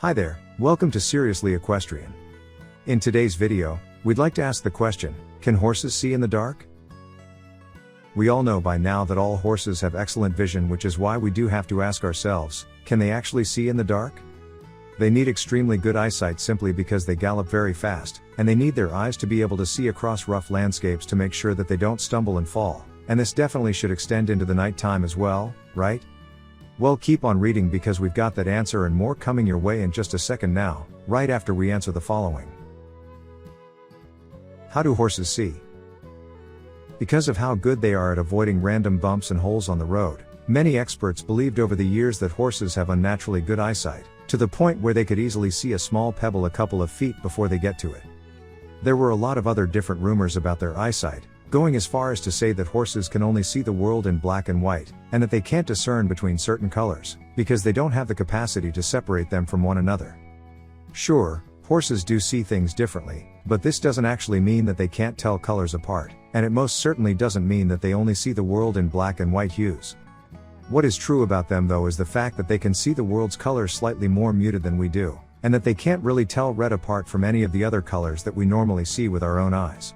Hi there, welcome to Seriously Equestrian. In today's video, we'd like to ask the question, can horses see in the dark? We all know by now that all horses have excellent vision, which is why we do have to ask ourselves, can they actually see in the dark? They need extremely good eyesight simply because they gallop very fast, and they need their eyes to be able to see across rough landscapes to make sure that they don't stumble and fall, and this definitely should extend into the night time as well, right? Well, keep on reading because we've got that answer and more coming your way in just a second now, right after we answer the following. How do horses see? Because of how good they are at avoiding random bumps and holes on the road, many experts believed over the years that horses have unnaturally good eyesight, to the point where they could easily see a small pebble a couple of feet before they get to it. There were a lot of other different rumors about their eyesight, going as far as to say that horses can only see the world in black and white, and that they can't discern between certain colors, because they don't have the capacity to separate them from one another. Sure, horses do see things differently, but this doesn't actually mean that they can't tell colors apart, and it most certainly doesn't mean that they only see the world in black and white hues. What is true about them though is the fact that they can see the world's colors slightly more muted than we do, and that they can't really tell red apart from any of the other colors that we normally see with our own eyes.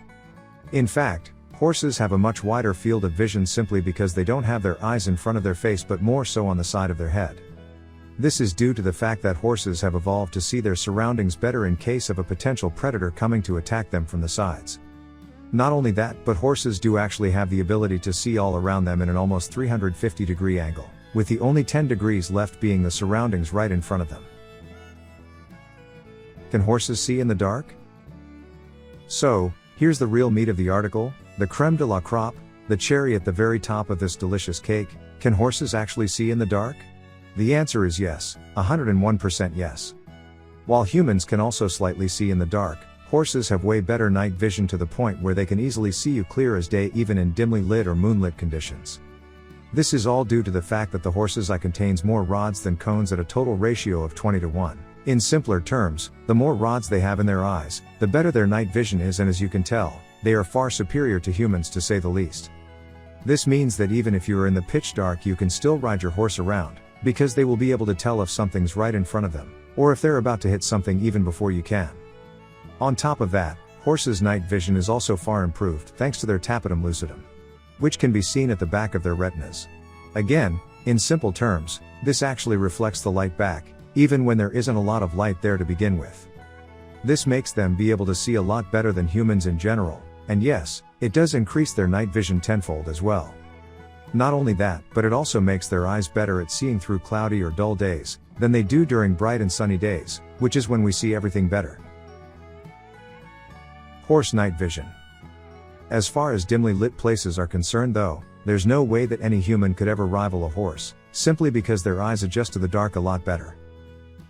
In fact, horses have a much wider field of vision simply because they don't have their eyes in front of their face but more so on the side of their head. This is due to the fact that horses have evolved to see their surroundings better in case of a potential predator coming to attack them from the sides. Not only that, but horses do actually have the ability to see all around them in an almost 350-degree angle, with the only 10 degrees left being the surroundings right in front of them. Can horses see in the dark? So, here's the real meat of the article, the creme de la crop, the cherry at the very top of this delicious cake. Can horses actually see in the dark? The answer is yes, 101% yes. While humans can also slightly see in the dark, horses have way better night vision to the point where they can easily see you clear as day even in dimly lit or moonlit conditions. This is all due to the fact that the horse's eye contains more rods than cones at a total ratio of 20:1. In simpler terms, the more rods they have in their eyes, the better their night vision is, and as you can tell, they are far superior to humans to say the least. This means that even if you are in the pitch dark you can still ride your horse around, because they will be able to tell if something's right in front of them, or if they're about to hit something even before you can. On top of that, horses' night vision is also far improved thanks to their tapetum lucidum, which can be seen at the back of their retinas. Again, in simple terms, this actually reflects the light back, even when there isn't a lot of light there to begin with. This makes them be able to see a lot better than humans in general, and yes, it does increase their night vision tenfold as well. Not only that, but it also makes their eyes better at seeing through cloudy or dull days, than they do during bright and sunny days, which is when we see everything better. Horse night vision. As far as dimly lit places are concerned though, there's no way that any human could ever rival a horse, simply because their eyes adjust to the dark a lot better.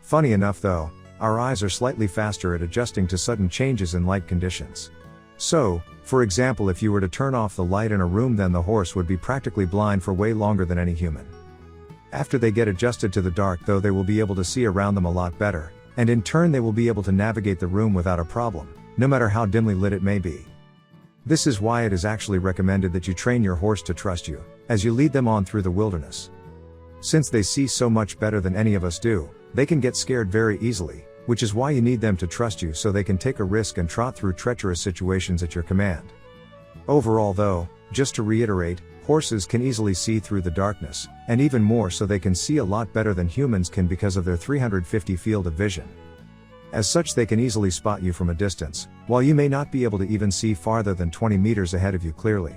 Funny enough though, our eyes are slightly faster at adjusting to sudden changes in light conditions. So, for example, if you were to turn off the light in a room, then the horse would be practically blind for way longer than any human. After they get adjusted to the dark though, they will be able to see around them a lot better, and in turn they will be able to navigate the room without a problem, no matter how dimly lit it may be. This is why it is actually recommended that you train your horse to trust you, as you lead them on through the wilderness. Since they see so much better than any of us do, they can get scared very easily, which is why you need them to trust you so they can take a risk and trot through treacherous situations at your command. Overall though, just to reiterate, horses can easily see through the darkness, and even more so they can see a lot better than humans can because of their 350 field of vision. As such, they can easily spot you from a distance, while you may not be able to even see farther than 20 meters ahead of you clearly.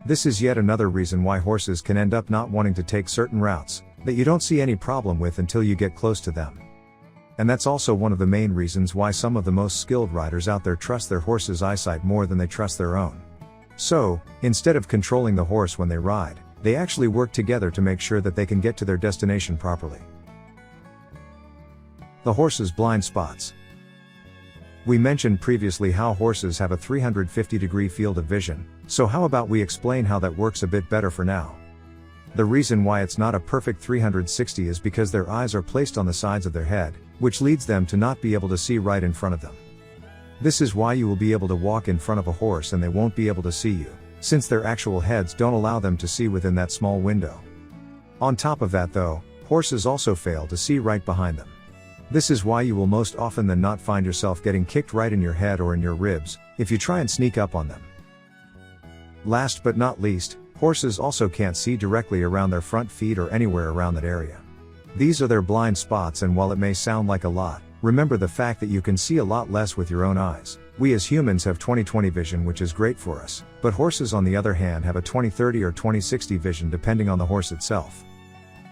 This is yet another reason why horses can end up not wanting to take certain routes that you don't see any problem with until you get close to them. And that's also one of the main reasons why some of the most skilled riders out there trust their horse's eyesight more than they trust their own. So, instead of controlling the horse when they ride, they actually work together to make sure that they can get to their destination properly. The horse's blind spots. We mentioned previously how horses have a 350-degree field of vision, so how about we explain how that works a bit better for now. The reason why it's not a perfect 360 is because their eyes are placed on the sides of their head, which leads them to not be able to see right in front of them. This is why you will be able to walk in front of a horse and they won't be able to see you, since their actual heads don't allow them to see within that small window. On top of that though, horses also fail to see right behind them. This is why you will most often than not find yourself getting kicked right in your head or in your ribs, if you try and sneak up on them. Last but not least, horses also can't see directly around their front feet or anywhere around that area. These are their blind spots, and while it may sound like a lot, remember the fact that you can see a lot less with your own eyes. We as humans have 20/20 vision, which is great for us, but horses on the other hand have a 20/30 or 20/60 vision depending on the horse itself.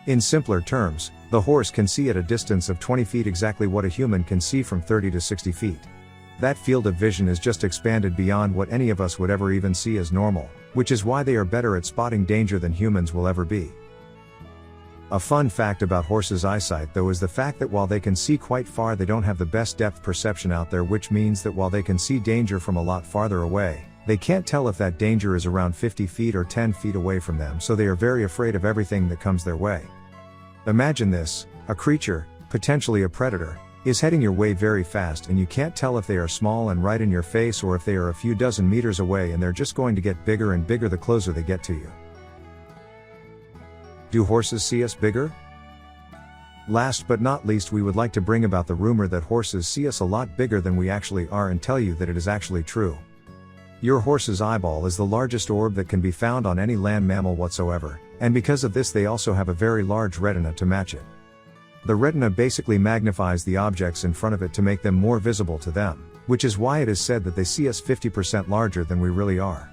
In simpler terms, the horse can see at a distance of 20 feet exactly what a human can see from 30 to 60 feet. That field of vision is just expanded beyond what any of us would ever even see as normal, which is why they are better at spotting danger than humans will ever be. A fun fact about horses' eyesight though is the fact that while they can see quite far, they don't have the best depth perception out there, which means that while they can see danger from a lot farther away, they can't tell if that danger is around 50 feet or 10 feet away from them, so they are very afraid of everything that comes their way. Imagine this: a creature, potentially a predator, is heading your way very fast, and you can't tell if they are small and right in your face or if they are a few dozen meters away, and they're just going to get bigger and bigger the closer they get to you. Do horses see us bigger? Last but not least, we would like to bring about the rumor that horses see us a lot bigger than we actually are and tell you that it is actually true. Your horse's eyeball is the largest orb that can be found on any land mammal whatsoever, and because of this they also have a very large retina to match it. The retina basically magnifies the objects in front of it to make them more visible to them, which is why it is said that they see us 50% larger than we really are.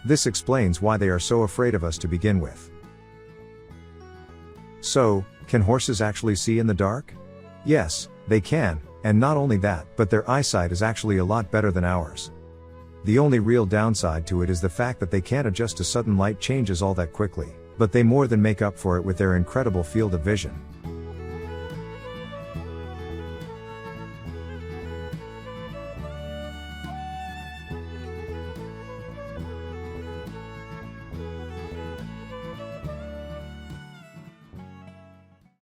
This explains why they are so afraid of us to begin with. So, can horses actually see in the dark? Yes, they can, and not only that, but their eyesight is actually a lot better than ours. The only real downside to it is the fact that they can't adjust to sudden light changes all that quickly, but they more than make up for it with their incredible field of vision.